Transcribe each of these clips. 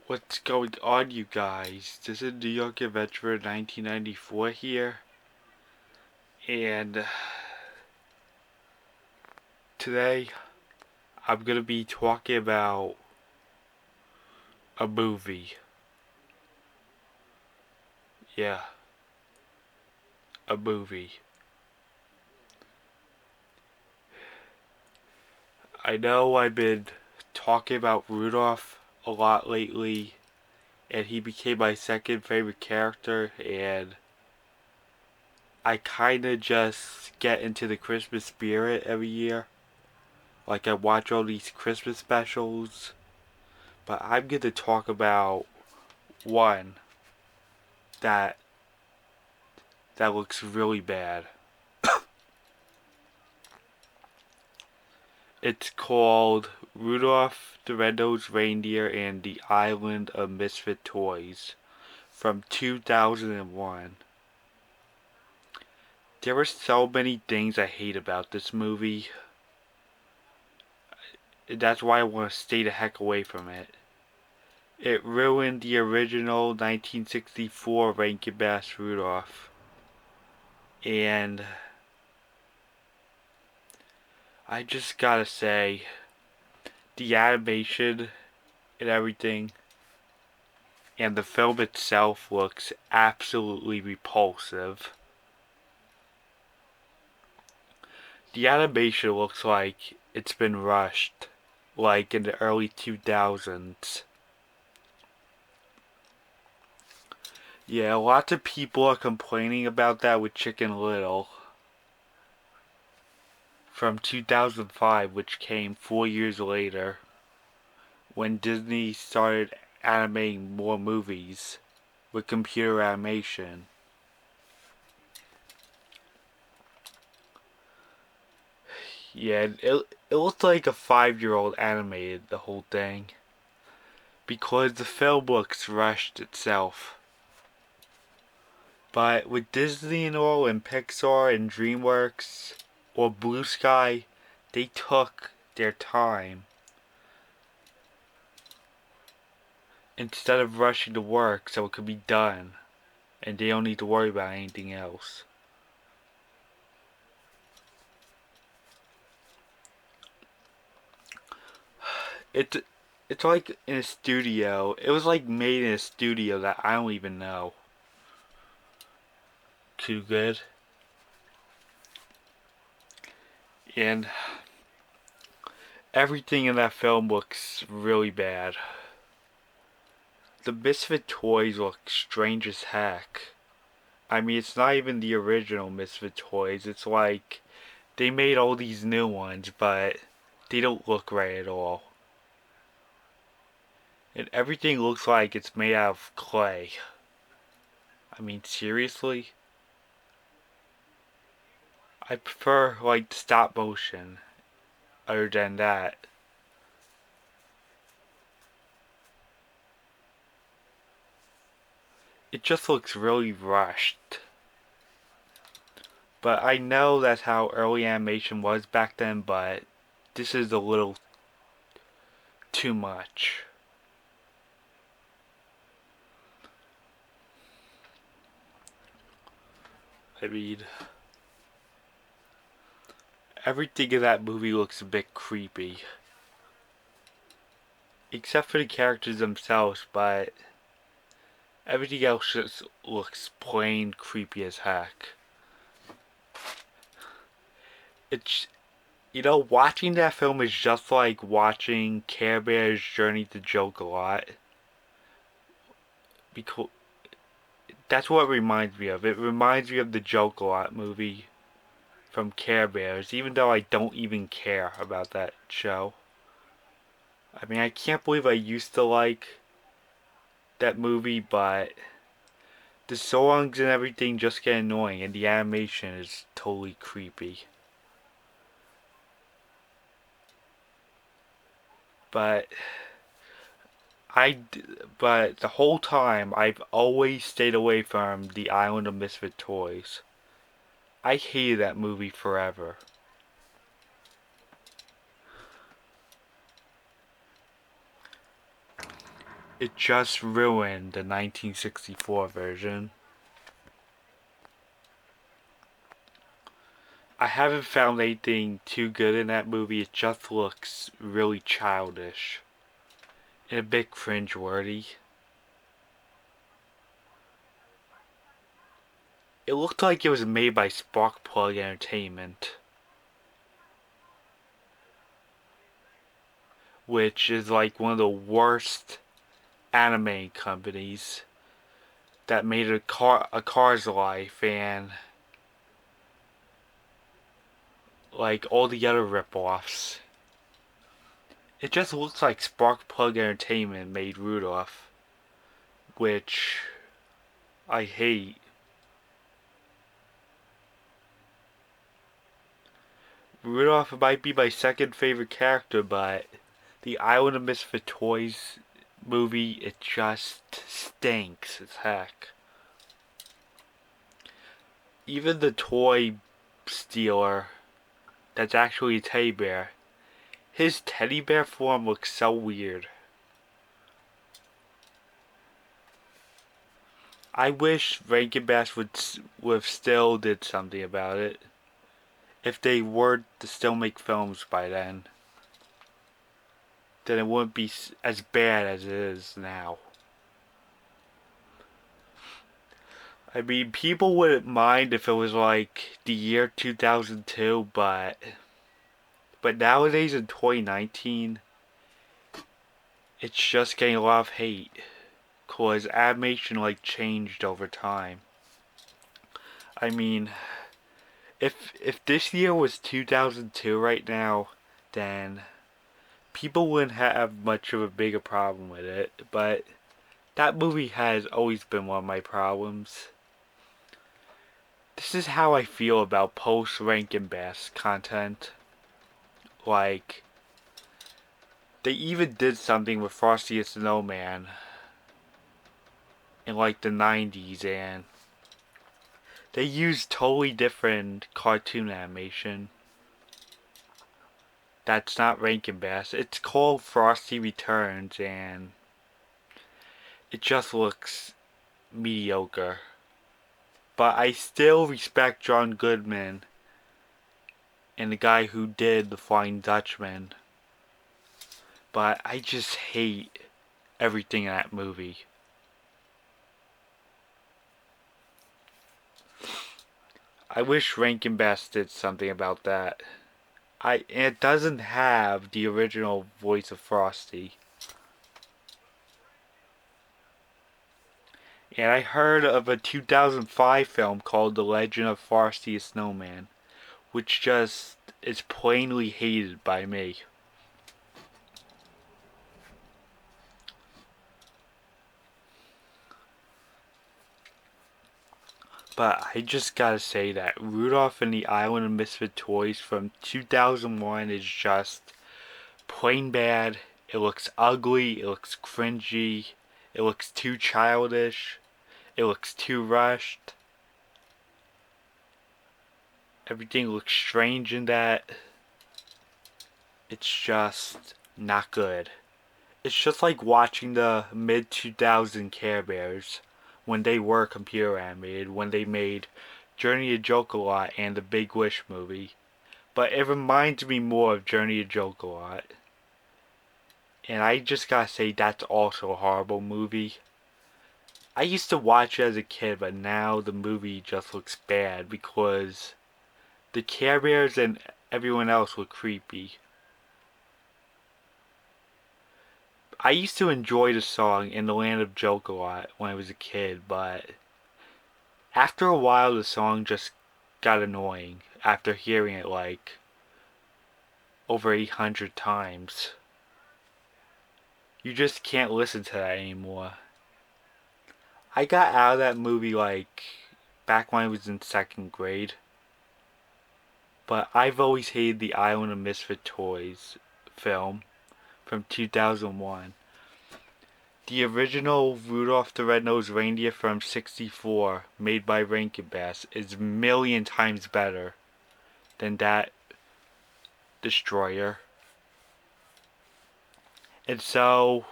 What's going on, you guys? This is New York Adventurer 1994 here, and today I'm gonna be talking about a movie. Yeah, a movie. I know I've been talking about Rudolph a lot lately, and he became my second favorite character, and I kinda just get into the Christmas spirit every year. Like, I watch all these Christmas specials, but I'm gonna talk about one that that looks really bad. It's called Rudolph the Red-Nosed Reindeer and the Island of Misfit Toys from 2001. There are so many things I hate about this movie. That's why I want to stay the heck away from it. It ruined the original 1964 Rankin Bass Rudolph. And I just gotta say, the animation and everything and the film itself looks absolutely repulsive. The animation looks like it's been rushed, like in the early 2000s. Yeah, lots of people are complaining about that with Chicken Little from 2005, which came 4 years later when Disney started animating more movies with computer animation. Yeah, it looked like a 5-year-old animated the whole thing because the film looks rushed itself. But with Disney and all and Pixar and DreamWorks or Blue Sky, they took their time instead of rushing the work so it could be done and they don't need to worry about anything else. It's it's like in a studio. It was like made in a studio that I don't even know. Too good. And everything in that film looks really bad. The Misfit toys look strange as heck. I mean, it's not even the original Misfit toys. It's like they made all these new ones, but they don't look right at all. And everything looks like it's made out of clay. I mean, seriously? I prefer, like, stop motion other than that. It just looks really rushed. But I know that's how early animation was back then, but this is a little too much. I mean, everything in that movie looks a bit creepy. Except for the characters themselves, but everything else just looks plain creepy as heck. It's, watching that film is just like watching Care Bear's Journey to Joke-A-Lot. Because that's what it reminds me of. It reminds me of the Joke-A-Lot movie from Care Bears, even though I don't even care about that show. I mean, I can't believe I used to like that movie, but the songs and everything just get annoying, and the animation is totally creepy. But I, but the whole time I've always stayed away from the Island of Misfit Toys. I hated that movie forever. it just ruined the 1964 version. I haven't found anything too good in that movie. It just looks really childish and a bit cringeworthy. It looked like it was made by Sparkplug Entertainment, which is like one of the worst anime companies that made a Cars Life and like all the other ripoffs. It just looks like Sparkplug Entertainment made Rudolph, which I hate. Rudolph might be my second favorite character, but the Island of Misfit Toys movie, it just stinks as heck. Even the toy stealer that's actually a teddy bear, his teddy bear form looks so weird. I wish Rankin Bass would have still did something about it. If they were to still make films by then it wouldn't be as bad as it is now. I mean, people wouldn't mind if it was like the year 2002, but nowadays in 2019, it's just getting a lot of hate cause animation like changed over time. I mean, if this year was 2002 right now, then people wouldn't have much of a bigger problem with it, but that movie has always been one of my problems. This is how I feel about post Rankin Bass content. Like, they even did something with Frosty the Snowman in like the 90s, and they used totally different cartoon animation. That's not Rankin Bass. It's called Frosty Returns, and it just looks mediocre. But I still respect John Goodman and the guy who did The Flying Dutchman. But I just hate everything in that movie. I wish Rankin Bass did something about that. It doesn't have the original voice of Frosty. And I heard of a 2005 film called The Legend of Frosty the Snowman, which just is plainly hated by me. But I just gotta say that Rudolph and the Island of Misfit Toys from 2001 is just plain bad. It looks ugly, it looks cringy, it looks too childish, it looks too rushed. Everything looks strange in that. It's just not good. It's just like watching the mid 2000 Care Bears when they were computer animated, when they made Journey to Joke-A-Lot and the Big Wish movie. But it reminds me more of Journey to Joke-A-Lot. And I just gotta say that's also a horrible movie. I used to watch it as a kid, but now the movie just looks bad because the Care Bears and everyone else look creepy. I used to enjoy the song In the Land of Joke-A-Lot when I was a kid, but after a while the song just got annoying after hearing it like over 800 times. You just can't listen to that anymore. I got out of that movie like back when I was in second grade. But I've always hated the Island of Misfit Toys film from 2001. The original Rudolph the Red-Nosed Reindeer from '64, made by Rankin Bass, is a million times better than that Destroyer. And so,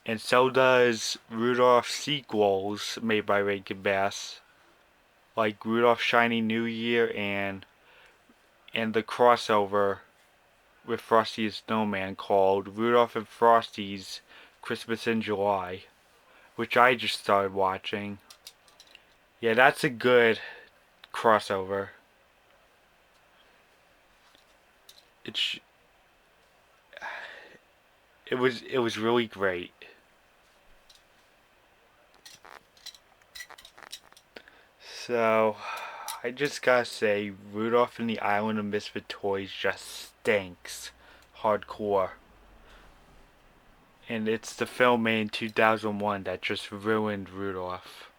And so does Rudolph sequels made by Rankin Bass, like Rudolph Shiny New Year and the crossover with Frosty the Snowman called Rudolph and Frosty's Christmas in July, which I just started watching. Yeah, that's a good crossover. It's it was really great. So I just gotta say, Rudolph and the Island of Misfit Toys just stinks hardcore. And it's the film made in 2001 that just ruined Rudolph.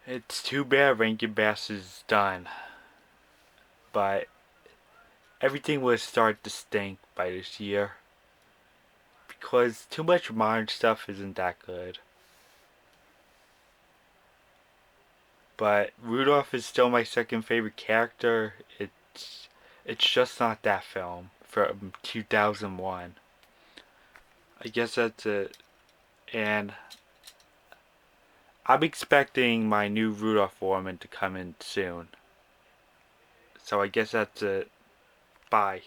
It's too bad Rankin Bass is done, but everything will start to stink by this year because too much modern stuff isn't that good. But Rudolph is still my second favorite character. It's just not that film from 2001. I guess that's it. And I'm expecting my new Rudolph Foreman to come in soon. So I guess that's it. Bye.